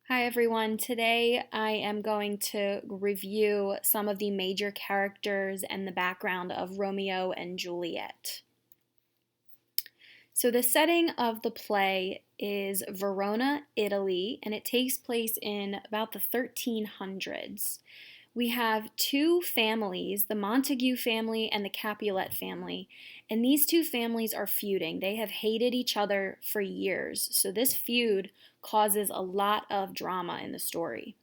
Hi everyone. Today I am going to review some of the major characters and the background of Romeo and Juliet. So the setting of the play is Verona, Italy, and it takes place in about the 1300s. We have two families, the Montague family and the Capulet family, and these two families are feuding. They have hated each other for years, so this feud causes a lot of drama in the story.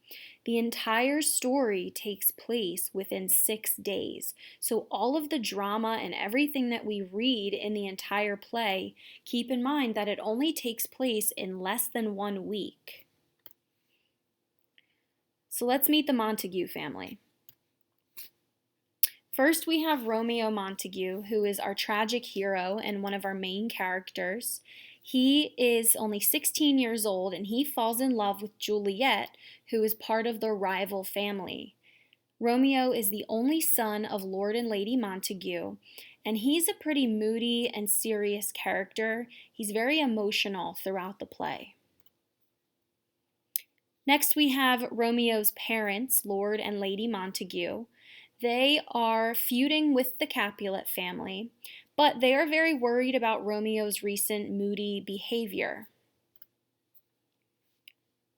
The entire story takes place within 6 days, so all of the drama and everything that we read in the entire play, keep in mind that it only takes place in less than 1 week. So let's meet the Montague family. First, we have Romeo Montague, who is our tragic hero and one of our main characters. He is only 16 years old and he falls in love with Juliet, who is part of the rival family. Romeo is the only son of Lord and Lady Montague, and he's a pretty moody and serious character. He's very emotional throughout the play. Next, we have Romeo's parents, Lord and Lady Montague. They are feuding with the Capulet family, but they are very worried about Romeo's recent moody behavior.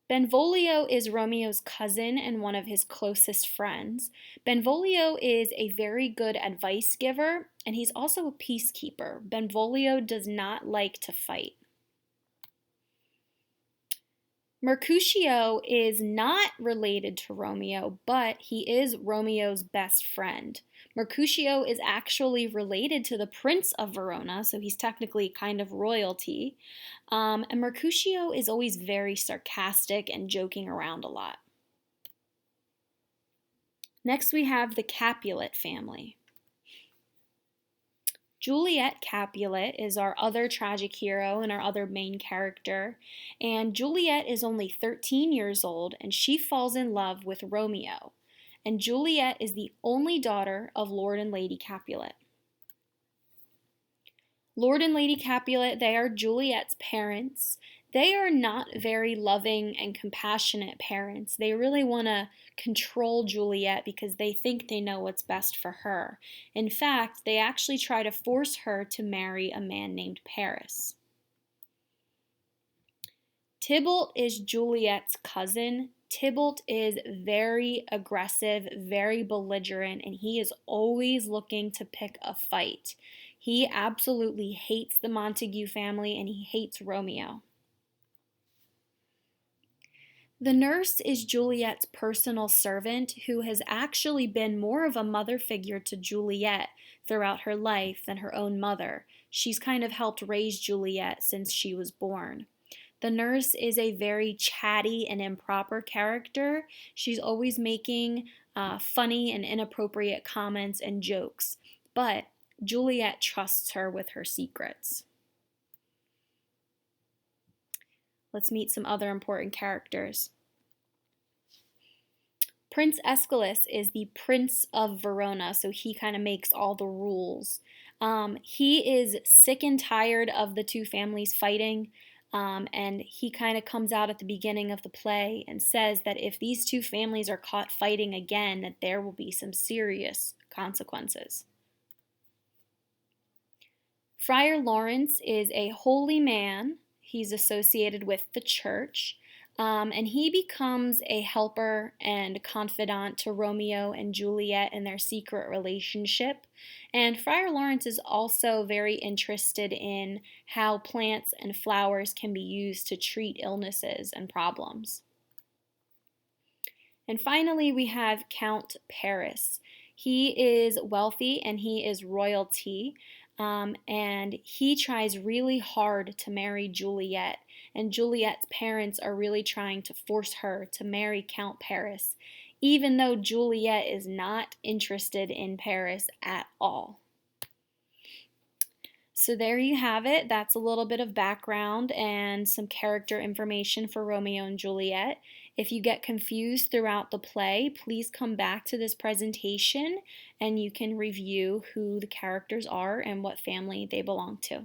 Benvolio is Romeo's cousin and one of his closest friends. Benvolio is a very good advice giver, and he's also a peacekeeper. Benvolio does not like to fight. Mercutio is not related to Romeo, but he is Romeo's best friend. Mercutio is actually related to the Prince of Verona, so he's technically kind of royalty. And Mercutio is always very sarcastic and joking around a lot. Next, we have the Capulet family. Juliet Capulet is our other tragic hero and our other main character, and Juliet is only 13 years old and she falls in love with Romeo, and Juliet is the only daughter of Lord and Lady Capulet. Lord and Lady Capulet, they are Juliet's parents. They are not very loving and compassionate parents. They really want to control Juliet because they think they know what's best for her. In fact, they actually try to force her to marry a man named Paris. Tybalt is Juliet's cousin. Tybalt is very aggressive, very belligerent, and he is always looking to pick a fight. He absolutely hates the Montague family and he hates Romeo. The nurse is Juliet's personal servant who has actually been more of a mother figure to Juliet throughout her life than her own mother. She's kind of helped raise Juliet since she was born. The nurse is a very chatty and improper character. She's always making funny and inappropriate comments and jokes, but Juliet trusts her with her secrets. Let's meet some other important characters. Prince Aeschylus is the Prince of Verona, so he kind of makes all the rules. He is sick and tired of the two families fighting, and he kind of comes out at the beginning of the play and says that if these two families are caught fighting again, that there will be some serious consequences. Friar Lawrence is a holy man. He's associated with the church, and he becomes a helper and confidant to Romeo and Juliet in their secret relationship. And Friar Lawrence is also very interested in how plants and flowers can be used to treat illnesses and problems. And finally, we have Count Paris. He is wealthy and he is royalty. And he tries really hard to marry Juliet, and Juliet's parents are really trying to force her to marry Count Paris, even though Juliet is not interested in Paris at all. So there you have it. That's a little bit of background and some character information for Romeo and Juliet. If you get confused throughout the play, please come back to this presentation and you can review who the characters are and what family they belong to.